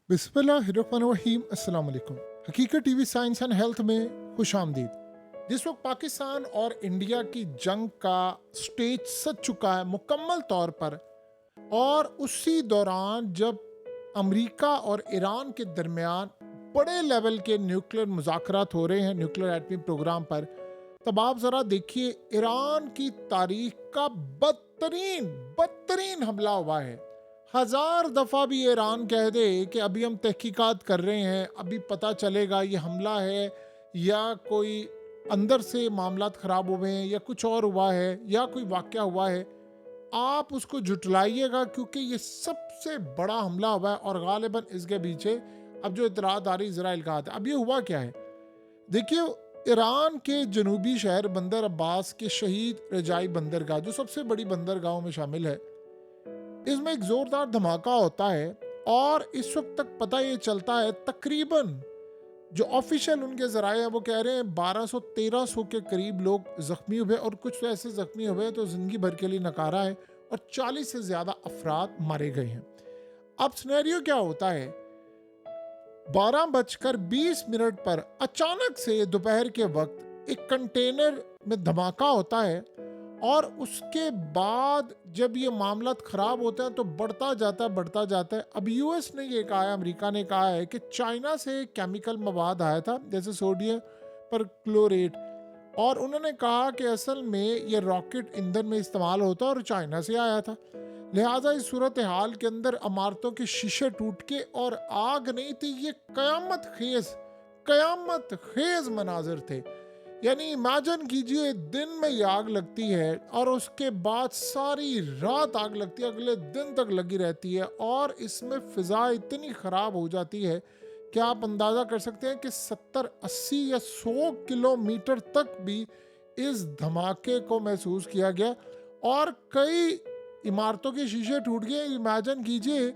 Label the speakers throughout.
Speaker 1: बिस्मिल्लाहिर्रहमानिर्रहीम। अस्सलाम वालेकुम। हकीकत टीवी साइंस एंड हेल्थ में खुश आमदीद। जिस वक्त पाकिस्तान और इंडिया की जंग का स्टेज सज चुका है मुकम्मल तौर पर, और उसी दौरान जब अमेरिका और ईरान के दरमियान बड़े लेवल के न्यूक्लियर मुज़ाकरात हो रहे हैं न्यूक्लियर एटमी प्रोग्राम पर, तब आप ज़रा देखिए ईरान की तारीख का बदतरीन बदतरीन हमला हुआ है। हजार दफ़ा भी ईरान कह दे कि अभी हम तहकीकात कर रहे हैं, अभी पता चलेगा ये हमला है या कोई अंदर से मामलात ख़राब हुए हैं या कुछ और हुआ है या कोई वाक़या हुआ है, आप उसको जुटलाइएगा क्योंकि ये सबसे बड़ा हमला हुआ है और गालिबन इसके पीछे अब जो इतलात आ रही इसराइल का हाथ है। अब ये हुआ क्या है, देखिए, ईरान के जनूबी शहर बंदर अब्बास के शहीद रजाई बंदरगाह जो सबसे बड़ी बंदरगाहों में शामिल है, इसमें एक जोरदार धमाका होता है और इस वक्त तक पता ये चलता है तकरीबन जो ऑफिशियल उनके जराए हैं वो कह रहे हैं 1200-1300 के करीब लोग जख्मी हुए और कुछ तो ऐसे जख्मी हुए तो जिंदगी भर के लिए नकारा है और 40 से ज्यादा अफराद मारे गए हैं। अब सिनेरियो क्या होता है, 12:20 पर अचानक से दोपहर के वक्त एक कंटेनर में धमाका होता है और उसके बाद जब ये मामला खराब होते हैं तो बढ़ता जाता है। अब यूएस ने ये कहा है, अमेरिका ने कहा है कि चाइना से केमिकल मवाद आया था जैसे सोडियम पर क्लोरेट, और उन्होंने कहा कि असल में ये रॉकेट ईंधन में इस्तेमाल होता और चाइना से आया था। लिहाजा इस सूरत हाल के अंदर इमारतों के शीशे टूट के और आग नहीं थी, ये कयामत खेज मनाजिर थे। यानी इमेजिन कीजिए, दिन में ये आग लगती है और उसके बाद सारी रात आग लगती है, अगले दिन तक लगी रहती है और इसमें फिजा इतनी ख़राब हो जाती है कि आप अंदाज़ा कर सकते हैं कि 70-80 या 100 किलोमीटर तक भी इस धमाके को महसूस किया गया और कई इमारतों के शीशे टूट गए। इमेजिन कीजिए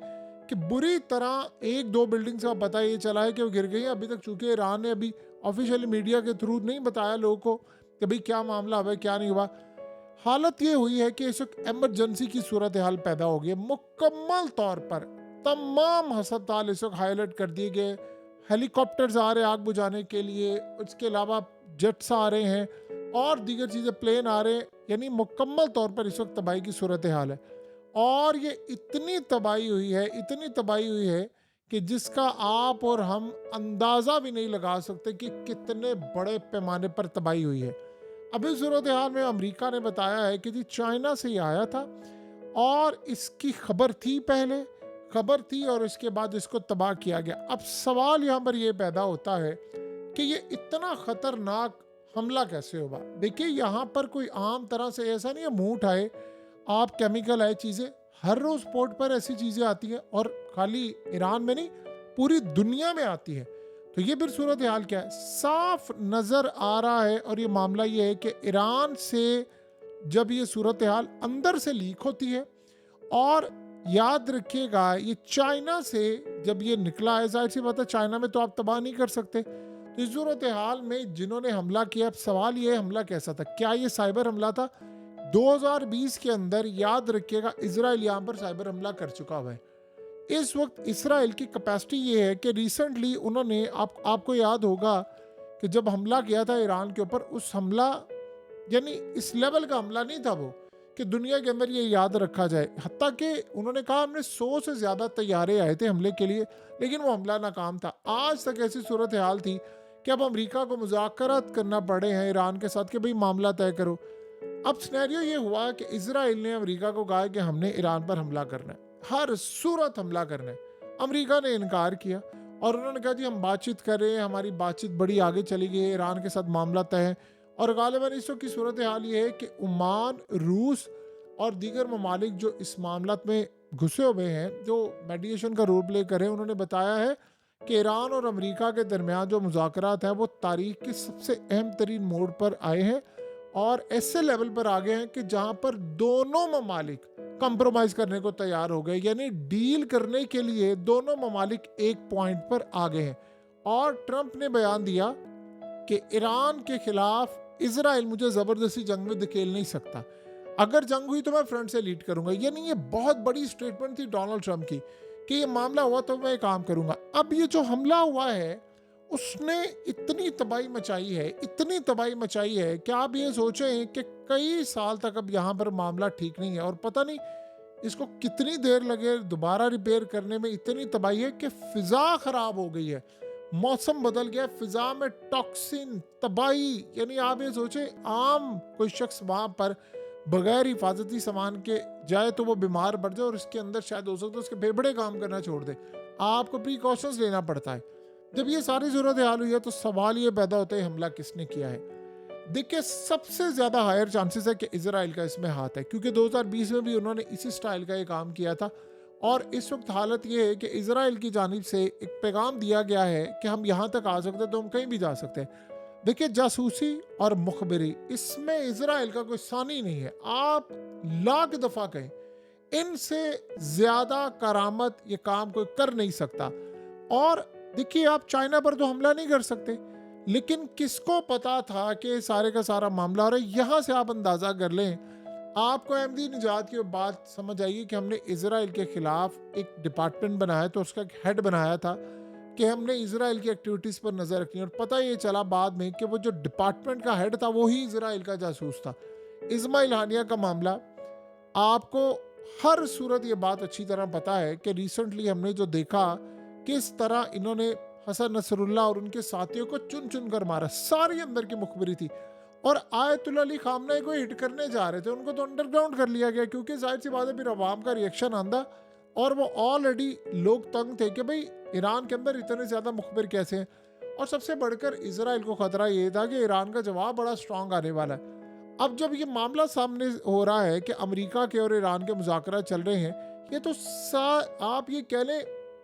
Speaker 1: कि बुरी तरह एक दो बिल्डिंग्स का पता ये चला है कि वो गिर गई हैं। अभी तक चूंकि ईरान ने अभी ऑफिशियल मीडिया के थ्रू नहीं बताया लोगों को कि भाई क्या मामला हुआ क्या नहीं हुआ। हालत ये हुई है कि इस वक्त एमरजेंसी की सूरत हाल पैदा हो गई है मुकम्मल तौर पर। तमाम अस्पताल इस वक्त हाईलाइट कर दिए गए, हेलीकॉप्टर्स आ रहे हैं आग बुझाने के लिए, उसके अलावा जेट्स आ रहे हैं और दीगर चीज़ें प्लेन आ रहे हैं। यानी मुकम्मल तौर पर इस वक्त तबाही की सूरत हाल है और ये इतनी तबाही हुई है कि जिसका आप और हम अंदाज़ा भी नहीं लगा सकते कि कितने बड़े पैमाने पर तबाही हुई है। अभी सूरत हाल में अमेरिका ने बताया है कि जी चाइना से ही आया था और इसकी खबर थी और इसके बाद इसको तबाह किया गया। अब सवाल यहाँ पर यह पैदा होता है कि ये इतना खतरनाक हमला कैसे हुआ। देखिए, यहाँ पर कोई आम तरह से ऐसा नहीं है मुंह उठाए आप केमिकल है चीज़ें, हर रोज पोर्ट पर ऐसी चीज़ें आती हैं और खाली ईरान में नहीं पूरी दुनिया में आती है। तो ये फिर सूरत हाल क्या है, साफ नज़र आ रहा है। और ये मामला ये है कि ईरान से जब ये सूरत हाल अंदर से लीक होती है और याद रखिएगा ये चाइना से जब ये निकला है, जाहिर सी बात है चाइना में तो आप तबाह नहीं कर सकते। तो इस सूरत हाल में जिन्होंने हमला किया, अब सवाल ये हमला कैसा था, क्या ये साइबर हमला था? 2020 के अंदर याद रखिएगा इजराइल यहाँ पर साइबर हमला कर चुका हुआ है। इस वक्त इसराइल की कैपेसिटी ये है कि रिसेंटली उन्होंने आपको याद होगा कि जब हमला किया था ईरान के ऊपर, उस हमला यानी इस लेवल का हमला नहीं था वो कि दुनिया के अंदर ये याद रखा जाए। हत्ता कि उन्होंने कहा हमने 100 से ज़्यादा तैयारे आए थे हमले के लिए, लेकिन वो हमला नाकाम था। आज तक ऐसी सूरत हाल थी कि अब अमेरिका को मुज़ाकरात करना पड़े हैं ईरान के साथ कि भाई मामला तय करो। अब सिनेरियो ये हुआ कि इजराइल ने अमेरिका को कहा कि हमने ईरान पर हमला करना है, हर सूरत हमला करना है। अमेरिका ने इनकार किया और उन्होंने कहा जी हम बातचीत कर रहे हैं, हमारी बातचीत बड़ी आगे चली गई है, ईरान के साथ मामला तय है। और गालिबन इस वक्त की सूरत हाल ये है कि ओमान, रूस और दीगर ममालिक जो इस मामला में घुसे हुए हैं, जो मेडिएशन का रोल प्ले कर रहे हैं, उन्होंने बताया है कि ईरान और अमेरिका के दरमियान जो मुज़ाकरात हैं वो तारीख के सबसे अहम तरीन मोड़ पर आए हैं और ऐसे लेवल पर आ गए हैं कि जहां पर दोनों ममालिक कंप्रोमाइज करने को तैयार हो गए। यानी डील करने के लिए दोनों ममालिक एक पॉइंट पर आ गए हैं। और ट्रंप ने बयान दिया कि ईरान के खिलाफ इजराइल मुझे जबरदस्ती जंग में धकेल नहीं सकता, अगर जंग हुई तो मैं फ्रंट से लीड करूंगा। यानी ये बहुत बड़ी स्टेटमेंट थी डोनाल्ड ट्रंप की कि ये मामला हुआ तो मैं ये काम करूंगा। अब ये जो हमला हुआ है उसने इतनी तबाही मचाई है, इतनी तबाही मचाई है कि आप ये सोचें कि कई साल तक अब यहाँ पर मामला ठीक नहीं है और पता नहीं इसको कितनी देर लगे दोबारा रिपेयर करने में। इतनी तबाही है कि फिजा खराब हो गई है, मौसम बदल गया, फिजा में टॉक्सिन, तबाही। यानी आप ये सोचें आम कोई शख्स वहां पर बगैर हिफाजती सामान के जाए तो वो बीमार पड़ जाए और इसके अंदर शायद हो सकता है उसके फेफड़े काम करना छोड़ दे। आपको प्रिकॉशंस लेना पड़ता है। जब ये सारी सूरत हाल हुई है तो सवाल ये पैदा होता है हमला किसने किया है। देखिए सबसे ज्यादा हायर चांसेस है कि इजराइल का इसमें हाथ है, क्योंकि 2020 में भी उन्होंने इसी स्टाइल का ये काम किया था। और इस वक्त हालत ये है कि इजराइल की जानिब से एक पैगाम दिया गया है कि हम यहाँ तक आ सकते हैं तो हम कहीं भी जा सकते हैं। देखिए जासूसी और मुखबरी इसमें इजराइल का कोई सानी नहीं है। आप लाख दफा कहें इनसे ज्यादा करामत ये काम कोई कर नहीं सकता। और देखिए आप चाइना पर तो हमला नहीं कर सकते, लेकिन किसको पता था कि सारे का सारा मामला हो रहा है। यहाँ से आप अंदाजा कर लें, आपको अहमदी निजात की बात समझ आइए कि हमने इजराइल के खिलाफ एक डिपार्टमेंट बनाया तो उसका एक हेड बनाया था कि हमने इजराइल की एक्टिविटीज पर नजर रखनी। और पता ये चला बाद में कि वो जो डिपार्टमेंट का हेड था वही इजराइल का जासूस था। इस्माइल हानिया का मामला आपको हर सूरत ये बात अच्छी तरह पता है कि रिसेंटली हमने जो देखा किस तरह इन्होंने हसन नसरुल्लाह और उनके साथियों को चुन चुन कर मारा, सारी अंदर की मुखबरी थी। और आयतुल्लाह अली खामनेई को हिट करने जा रहे थे, उनको तो अंडरग्राउंड कर लिया गया, क्योंकि जाहिर सी बात है फिर अवाम का रिएक्शन आंदा। और वो ऑलरेडी लोग तंग थे कि भाई ईरान के अंदर इतने ज़्यादा मुखबिर कैसे हैं। और सबसे बढ़कर इसराइल को ख़तरा ये था कि ईरान का जवाब बड़ा स्ट्रांग आने वाला है। अब जब ये मामला सामने हो रहा है कि अमेरिका के और ईरान के मुज़ाकरा चल रहे हैं, ये तो आप ये कह लें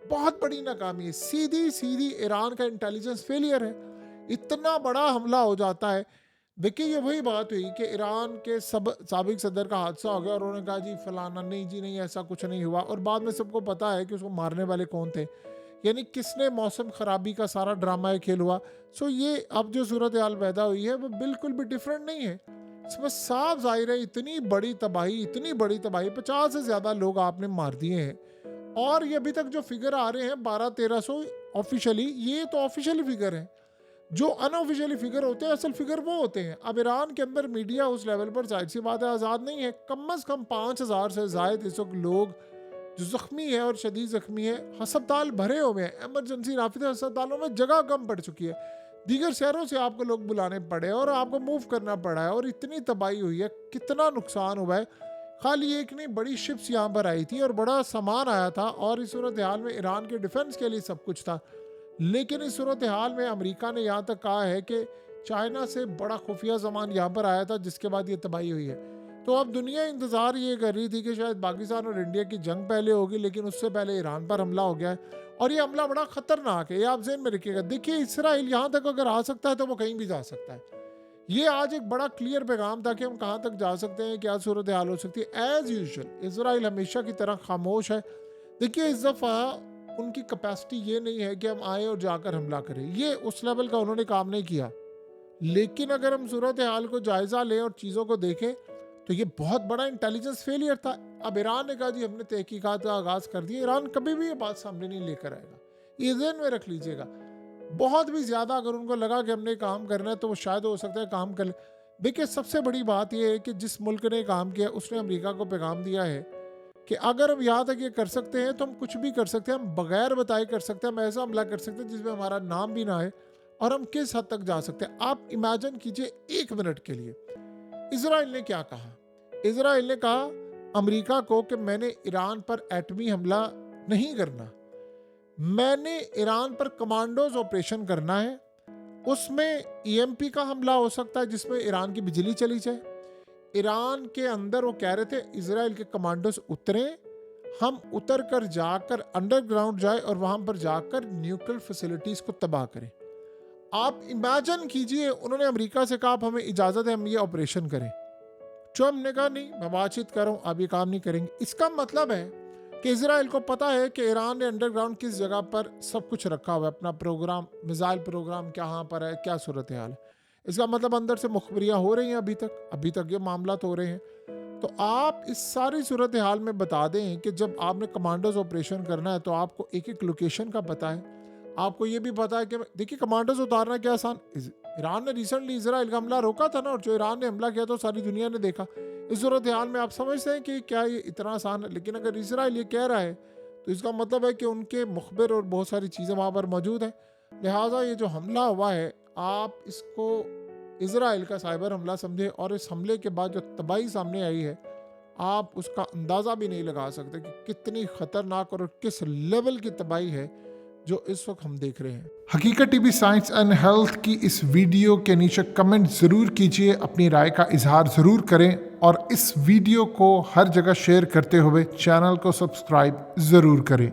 Speaker 1: बहुत बड़ी नाकामी है, सीधी सीधी ईरान का इंटेलिजेंस फेलियर है। इतना बड़ा हमला हो जाता है। देखिए ये वही बात हुई कि ईरान के साबिक सदर का हादसा हो गया और उन्होंने कहा जी फलाना, नहीं जी नहीं ऐसा कुछ नहीं हुआ, और बाद में सबको पता है कि उसको मारने वाले कौन थे। यानी किसने मौसम खराबी का सारा ड्रामा है खेल हुआ। सो ये अब जो सूरत हाल पैदा हुई है वो बिल्कुल भी डिफरेंट नहीं है। इसमें साफ जाहिर है इतनी बड़ी तबाही, इतनी बड़ी तबाही, 50 से ज़्यादा लोग आपने मार दिए हैं। और ये अभी तक जो फिगर आ रहे हैं 1200-1300 ऑफिशियली, ये तो ऑफिशियली फिगर है। जो अनऑफिशियली फिगर होते हैं असल फिगर वो होते हैं। अब ईरान के अंदर मीडिया उस लेवल पर जाहिर सी बात है आज़ाद नहीं है। कम अज़ कम 5000 से ज़ायद इस वक्त लोग जो ज़ख्मी है और शदीद ज़ख्मी है, अस्पताल भरे हुए हैं, एमरजेंसी राफिद अस्पतालों में जगह कम पड़ चुकी है। दीगर शहरों से आपको लोग बुलाने पड़े और आपको मूव करना पड़ा है। और इतनी तबाही हुई है, कितना नुकसान हुआ है। खाली एक नहीं, बड़ी शिप्स यहाँ पर आई थी और बड़ा सामान आया था और इस सूरत हाल में ईरान के डिफेंस के लिए सब कुछ था। लेकिन इस सूरत हाल में अमेरिका ने यहाँ तक कहा है कि चाइना से बड़ा खुफिया सामान यहाँ पर आया था जिसके बाद ये तबाही हुई है। तो अब दुनिया इंतज़ार ये कर रही थी कि शायद पाकिस्तान और इंडिया की जंग पहले होगी, लेकिन उससे पहले ईरान पर हमला हो गया है। और ये हमला बड़ा ख़तरनाक है, ये आप ज़हन में रखिएगा। देखिए इसराइल यहाँ तक अगर आ सकता है तो वो कहीं भी जा सकता है। ये आज एक बड़ा क्लियर पैगाम था कि हम कहाँ तक जा सकते हैं, क्या सूरत हाल हो सकती है। एज़ यूजुअल इसराइल हमेशा की तरह खामोश है। देखिए इस दफ़ा उनकी कैपेसिटी ये नहीं है कि हम आए और जाकर हमला करें, ये उस लेवल का उन्होंने काम नहीं किया। लेकिन अगर हम सूरत हाल को जायज़ा लें और चीज़ों को देखें तो ये बहुत बड़ा इंटेलिजेंस फेलियर था। अब ईरान ने कहा जी हमने तहकीकात का आगाज़ कर दिया, ईरान कभी भी ये बात सामने नहीं लेकर आएगा, ये ज़हन में रख लीजिएगा। बहुत भी ज़्यादा अगर उनको लगा कि हमने काम करना है तो वो शायद हो सकता है काम कर ले। देखिए सबसे बड़ी बात यह है कि जिस मुल्क ने काम किया उसने अमेरिका को पैगाम दिया है कि अगर हम यहाँ तक ये कर सकते हैं तो हम कुछ भी कर सकते हैं, हम बगैर बताए कर सकते हैं, हम ऐसा हमला कर सकते हैं जिसमें हमारा नाम भी ना आए, और हम किस हद तक जा सकते हैं। आप इमेजिन कीजिए एक मिनट के लिए, इसराइल ने क्या कहा। इसराइल ने कहा अमेरिका को कि मैंने ईरान पर एटमी हमला नहीं करना, मैंने ईरान पर कमांडोज ऑपरेशन करना है। उसमें ईएमपी का हमला हो सकता है जिसमें ईरान की बिजली चली जाए। ईरान के अंदर वो कह रहे थे इजराइल के कमांडोज उतरें, हम उतर कर जाकर अंडरग्राउंड जाए और वहां पर जाकर न्यूक्लियर फैसिलिटीज को तबाह करें। आप इमेजिन कीजिए, उन्होंने अमेरिका से कहा आप हमें इजाजत है हम ये ऑपरेशन करें। जो हमने कहा नहीं, मैं बातचीत कर रहा हूं, आप ये काम नहीं करेंगे। इसका मतलब है कि इजराइल को पता है कि ईरान ने अंडरग्राउंड किस जगह पर सब कुछ रखा हुआ है, अपना प्रोग्राम, मिसाइल प्रोग्राम कहाँ पर है, क्या सूरत हाल है। इसका मतलब अंदर से मुखबरियाँ हो रही हैं, अभी तक ये मामला तो हो रहे हैं। तो आप इस सारी सूरत हाल में बता दें कि जब आपने कमांडोज ऑपरेशन करना है तो आपको एक एक लोकेशन का पता है, आपको ये भी पता है कि देखिए कमांडोज उतारना क्या आसान। ईरान ने रिसेंटली इसराइल का हमला रोका था ना, और जो ईरान ने हमला किया तो सारी दुनिया ने देखा। इस सूरत हाल में आप समझते हैं कि क्या ये इतना आसान है? लेकिन अगर इसराइल ये कह रहा है तो इसका मतलब है कि उनके मुखबिर और बहुत सारी चीज़ें वहाँ पर मौजूद हैं। लिहाजा ये जो हमला हुआ है, आप इसको इसराइल का साइबर हमला समझे, और इस हमले के बाद जो तबाही सामने आई है, आप उसका अंदाज़ा भी नहीं लगा सकते कि कितनी ख़तरनाक और किस लेवल की तबाही है जो इस वक्त हम देख रहे हैं। हकीकत टीवी साइंस एंड हेल्थ की इस वीडियो के नीचे कमेंट ज़रूर कीजिए, अपनी राय का इजहार ज़रूर करें, और इस वीडियो को हर जगह शेयर करते हुए चैनल को सब्सक्राइब ज़रूर करें।